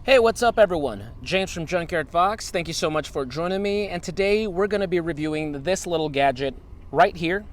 Hey, what's up everyone? James from Junkyard Fox. Thank you so much for joining me. And today we're going to be reviewing this little gadget right here.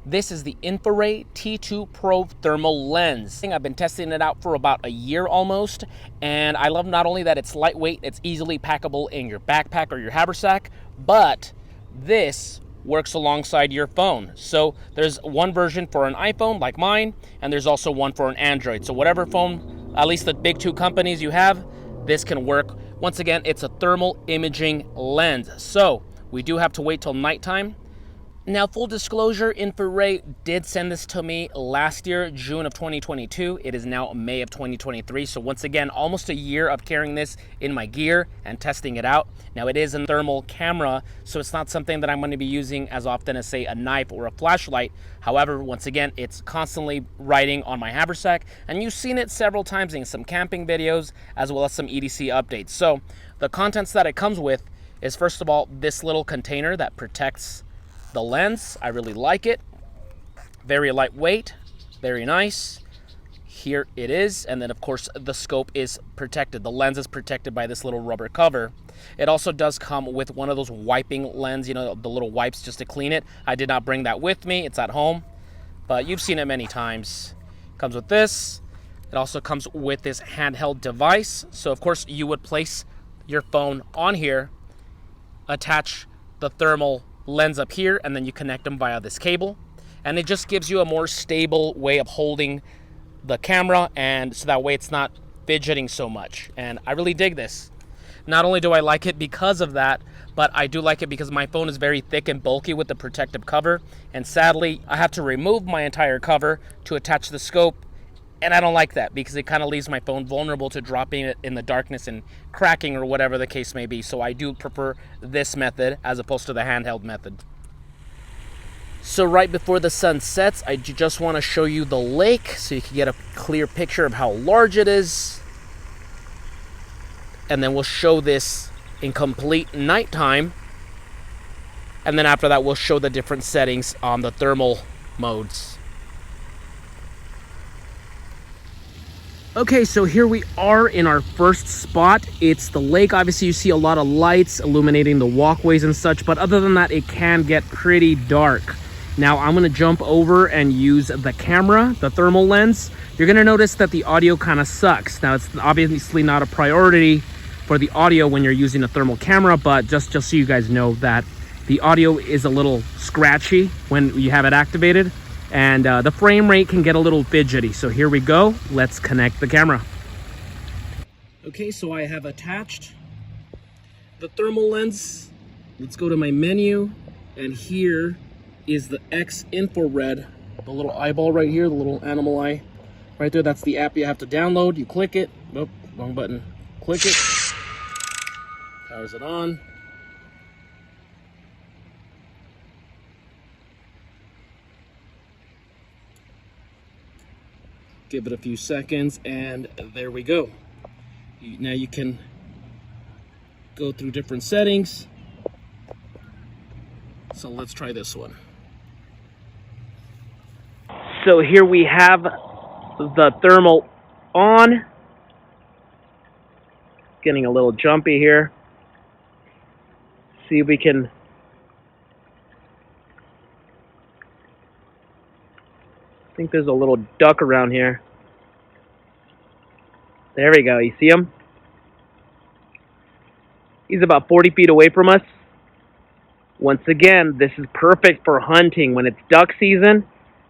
This is the Infiray T2 Pro thermal lens. I've been testing it out for about a year almost, and I love not only that it's lightweight, it's easily packable in your backpack or your haversack, but this works alongside your phone. So there's one version for an iPhone like mine, and there's also one for an Android. So whatever phone, at least the big two companies you have, this can work. Once again, it's a thermal imaging lens. So we do have to wait till nighttime. Now, full disclosure, Infiray did send this to me last year, June of 2022. It is now May of 2023. So once again, almost a year of carrying this in my gear and testing it out. Now, it is a thermal camera, so it's not something that I'm going to be using as often as, say, a knife or a flashlight. However, once again, it's constantly riding on my haversack, and you've seen it several times in some camping videos as well as some EDC updates. So the contents that it comes with is, first of all, this little container that protects the lens. I really like it. Very lightweight, very nice. Here it is. And then of course the scope is protected. The lens is protected by this little rubber cover. It also does come with one of those wiping lens, you know, the little wipes just to clean it. I did not bring that with me. It's at home, but you've seen it many times. Comes with this. It also comes with this handheld device. So of course you would place your phone on here, attach the thermal lens up here, and then you connect them via this cable, and it just gives you a more stable way of holding the camera, and so that way it's not fidgeting so much. And I really dig this. Not only do I like it because of that, but I do like it because my phone is very thick and bulky with the protective cover, and sadly I have to remove my entire cover to attach the scope, and I don't like that because it kind of leaves my phone vulnerable to dropping it in the darkness and cracking or whatever the case may be. So I do prefer this method as opposed to the handheld method. So right before the sun sets, I just want to show you the lake so you can get a clear picture of how large it is. And then we'll show this in complete nighttime. And then after that, we'll show the different settings on the thermal modes. Okay, so here we are in our first spot. It's the lake. Obviously, you see a lot of lights illuminating the walkways and such, but other than that, it can get pretty dark. Now, I'm gonna jump over and use the camera, the thermal lens. You're gonna notice that the audio kind of sucks. Now, it's obviously not a priority for the audio when you're using a thermal camera, but just so you guys know that the audio is a little scratchy when you have it activated. And the frame rate can get a little fidgety. So here we go. Let's connect the camera. Okay, so I have attached the thermal lens. Let's go to my menu, and here is the X infrared, the little eyeball right here, the little animal eye right there. That's the app you have to download. You click it. Oh, wrong button. Click it. Powers it on. Give it a few seconds, and there we go. Now you can go through different settings. So let's try this one. So here we have the thermal on. Getting a little jumpy here. See if we can I think there's a little duck around here. There we go. You see him? He's about 40 feet away from us. Once again, this is perfect for hunting. When it's duck season,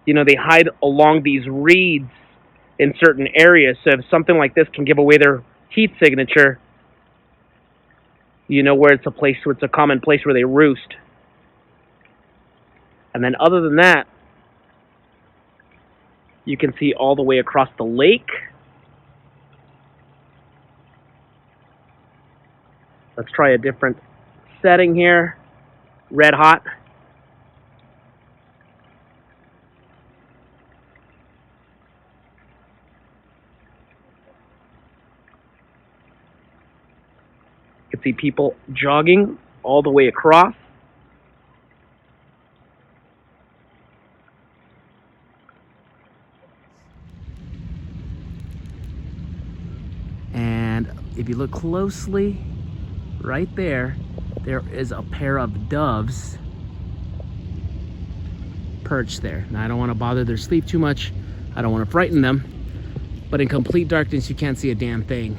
you know, they hide along these reeds in certain areas. So if something like this can give away their heat signature, you know where it's a common place where they roost. And then other than that, you can see all the way across the lake. Let's try a different setting here. Red hot. You can see people jogging all the way across. And if you look closely, right there, there is a pair of doves perched there. Now, I don't want to bother their sleep too much. I don't want to frighten them. But in complete darkness, you can't see a damn thing.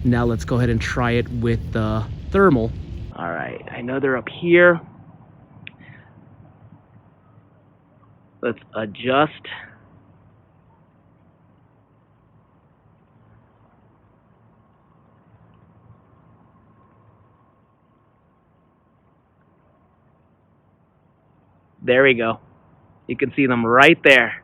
Now let's go ahead and try it with the thermal. All right, I know they're up here. Let's adjust. There we go. You can see them right there.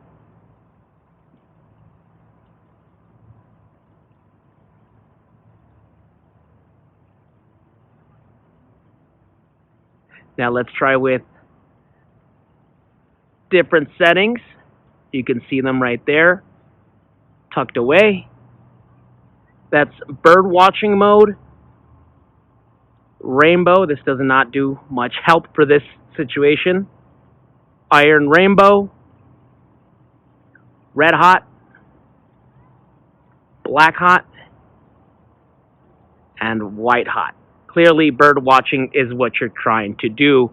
Now let's try with different settings. You can see them right there, tucked away. That's bird watching mode. Rainbow, this does not do much help for this situation. Iron rainbow. Red hot. Black hot. And white hot. Clearly, bird watching is what you're trying to do.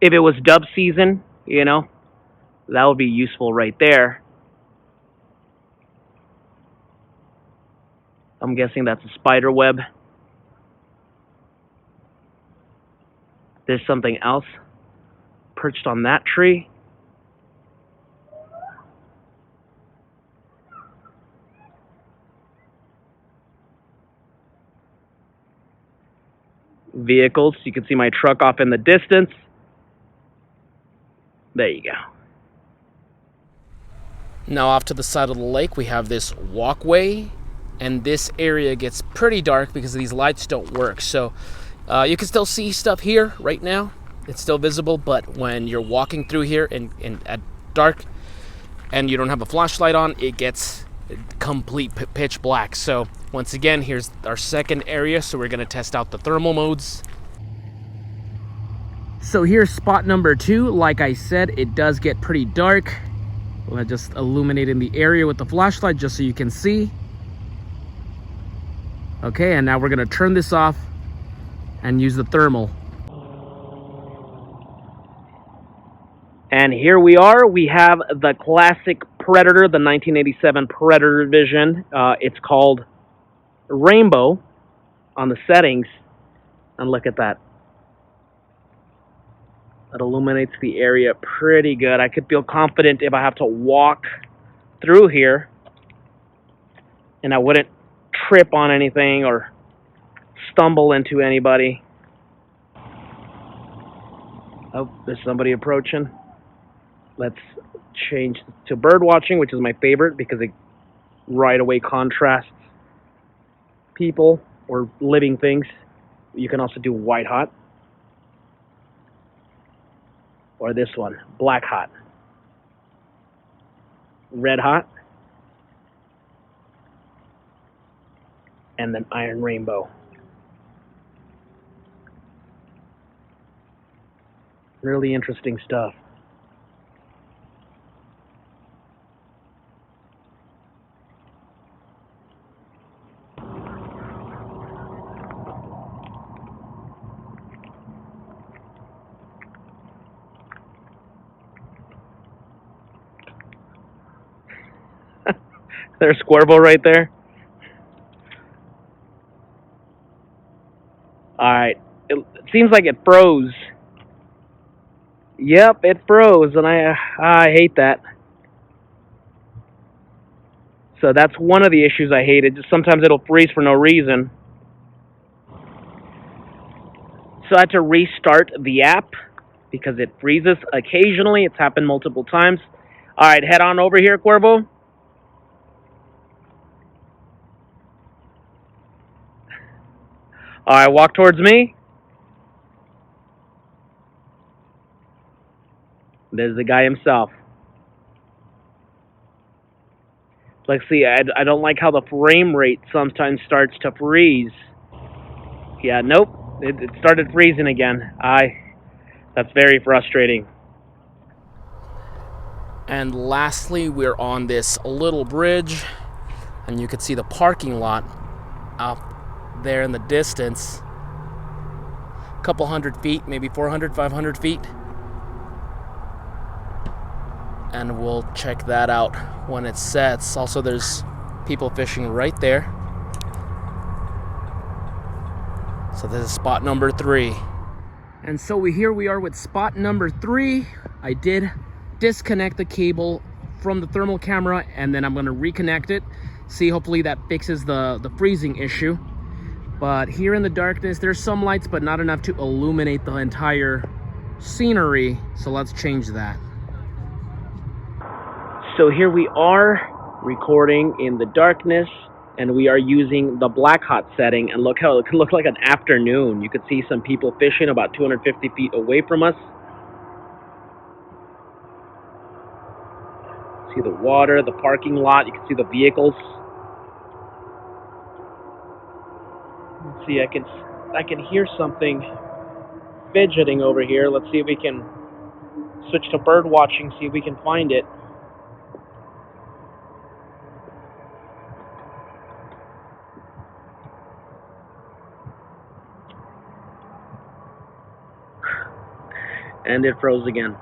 If it was dove season, you know, that would be useful right there. I'm guessing that's a spider web. There's something else perched on that tree. Vehicles. You can see my truck off in the distance. There you go. Now off to the side of the lake, we have this walkway, and this area gets pretty dark because these lights don't work. So you can still see stuff here right now. It's still visible, but when you're walking through here at dark and you don't have a flashlight on, it gets complete pitch black. So once again, here's our second area. So we're gonna test out the thermal modes. So here's spot number 2. Like I said, it does get pretty dark. We'll just illuminate in the area with the flashlight just so you can see. Okay, and now we're gonna turn this off and use the thermal. And here we are. We have the classic Predator, the 1987 Predator Vision. It's called Rainbow on the settings. And look at that. It illuminates the area pretty good. I could feel confident if I have to walk through here and I wouldn't trip on anything or stumble into anybody. Oh, there's somebody approaching. Let's change to bird watching, which is my favorite because it right away contrasts people or living things. You can also do white hot. Or this one, black hot. Red hot. And then iron rainbow. Really interesting stuff. There's Squirrel right there. Alright. It seems like it froze. Yep, it froze, and I hate that. So that's one of the issues I hate. It just sometimes it'll freeze for no reason. So I had to restart the app because it freezes occasionally. It's happened multiple times. Alright, head on over here, Cuervo. Alright, walk towards me. There's the guy himself. Let's see, I don't like how the frame rate sometimes starts to freeze. Yeah, nope, it started freezing again. That's very frustrating. And lastly, we're on this little bridge, and you can see the parking lot up there in the distance. A couple hundred feet, maybe 400, 500 feet. And we'll check that out when it sets. Also, there's people fishing right there. So this is spot number 3. And so here we are with spot number 3. I did disconnect the cable from the thermal camera, and then I'm going to reconnect it. See, hopefully that fixes the freezing issue. But here in the darkness, there's some lights, but not enough to illuminate the entire scenery. So let's change that. So here we are recording in the darkness, and we are using the black hot setting, and look how it could look like an afternoon. You could see some people fishing about 250 feet away from us. See the water, the parking lot, you can see the vehicles. Let's see, I can hear something fidgeting over here. Let's see if we can switch to bird watching, see if we can find it. And it froze again.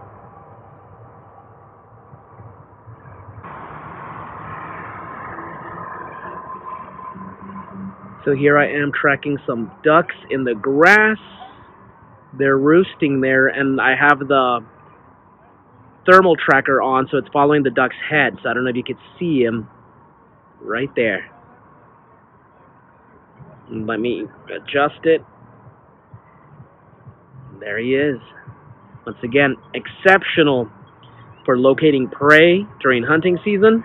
So here I am tracking some ducks in the grass. They're roosting there, and I have the thermal tracker on, so it's following the duck's head. So I don't know if you could see him right there. Let me adjust it. There he is. Once again, exceptional for locating prey during hunting season.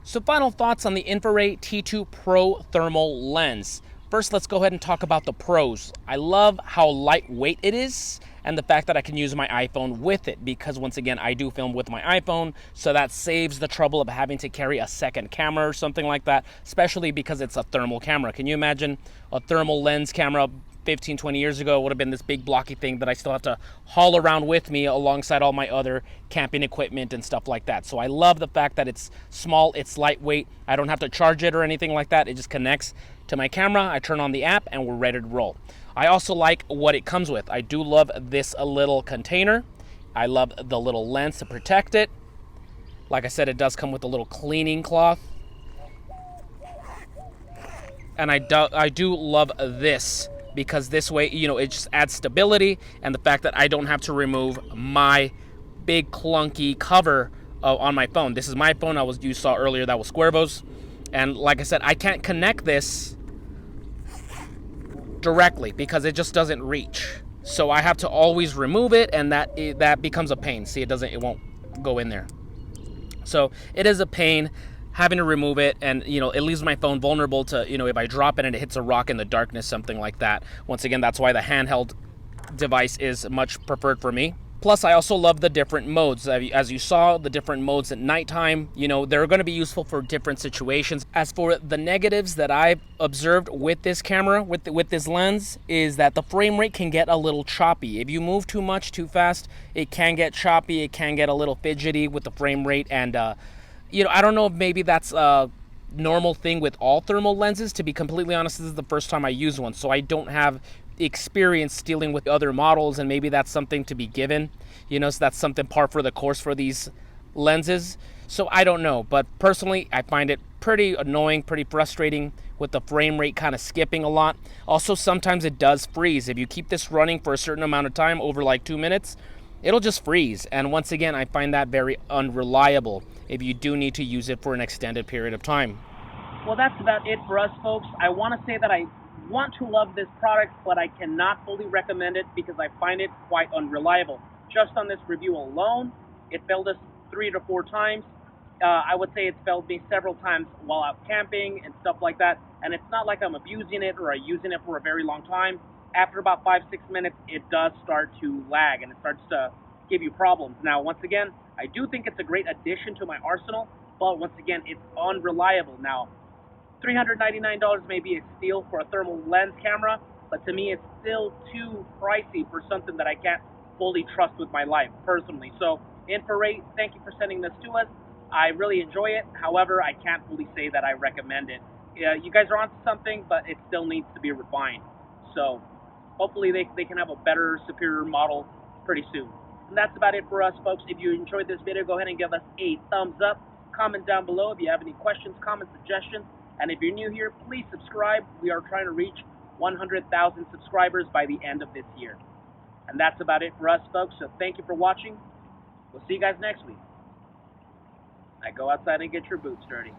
So final thoughts on the Infiray T2 Pro thermal lens. First, let's go ahead and talk about the pros. I love how lightweight it is and the fact that I can use my iPhone with it, because once again, I do film with my iPhone, so that saves the trouble of having to carry a second camera or something like that, especially because it's a thermal camera. Can you imagine a thermal lens camera 15, 20 years ago? It would have been this big blocky thing that I still have to haul around with me alongside all my other camping equipment and stuff like that. So I love the fact that it's small, it's lightweight. I don't have to charge it or anything like that. It just connects to my camera. I turn on the app and we're ready to roll. I also like what it comes with. I do love this little container. I love the little lens to protect it. Like I said, it does come with a little cleaning cloth. And I do love this, because this way, you know, it just adds stability, and the fact that I don't have to remove my big clunky cover on my phone. This is my phone. You saw earlier that was Cuervo's, and like I said, I can't connect this directly because it just doesn't reach. So I have to always remove it, and that becomes a pain. See, it won't go in there. So it is a pain having to remove it, and you know, it leaves my phone vulnerable to, you know, if I drop it and it hits a rock in the darkness, something like that. Once again, that's why the handheld device is much preferred for me. Plus, I also love the different modes. As you saw, the different modes at nighttime, you know, they're going to be useful for different situations. As for the negatives that I've observed with this camera, with this lens, is that the frame rate can get a little choppy. If you move too much, too fast, it can get choppy. It can get a little fidgety with the frame rate, and you know, I don't know if maybe that's a normal thing with all thermal lenses. To be completely honest, this is the first time I use one, so I don't have experience dealing with other models, and maybe that's something to be given, you know, so that's something par for the course for these lenses. So I don't know, but personally, I find it pretty annoying, pretty frustrating with the frame rate kind of skipping a lot. Also, sometimes it does freeze. If you keep this running for a certain amount of time, over like 2 minutes, it'll just freeze. And once again, I find that very unreliable if you do need to use it for an extended period of time. Well, that's about it for us, folks. I want to say that I want to love this product, but I cannot fully recommend it because I find it quite unreliable. Just on this review alone, it failed us 3 to 4 times. I would say it's failed me several times while out camping and stuff like that. And it's not like I'm abusing it or I'm using it for a very long time. After about 5-6 minutes, it does start to lag and it starts to give you problems. Now, once again, I do think it's a great addition to my arsenal, but once again, it's unreliable. Now, $399 may be a steal for a thermal lens camera, but to me it's still too pricey for something that I can't fully trust with my life personally. So Infiray, thank you for sending this to us. I really enjoy it. However, I can't fully say that I recommend it. You guys are onto something, but it still needs to be refined. So hopefully they can have a better, superior model pretty soon. And that's about it for us, folks. If you enjoyed this video, go ahead and give us a thumbs up. Comment down below if you have any questions, comments, suggestions. And if you're new here, please subscribe. We are trying to reach 100,000 subscribers by the end of this year. And that's about it for us, folks. So thank you for watching. We'll see you guys next week. Now go outside and get your boots dirty.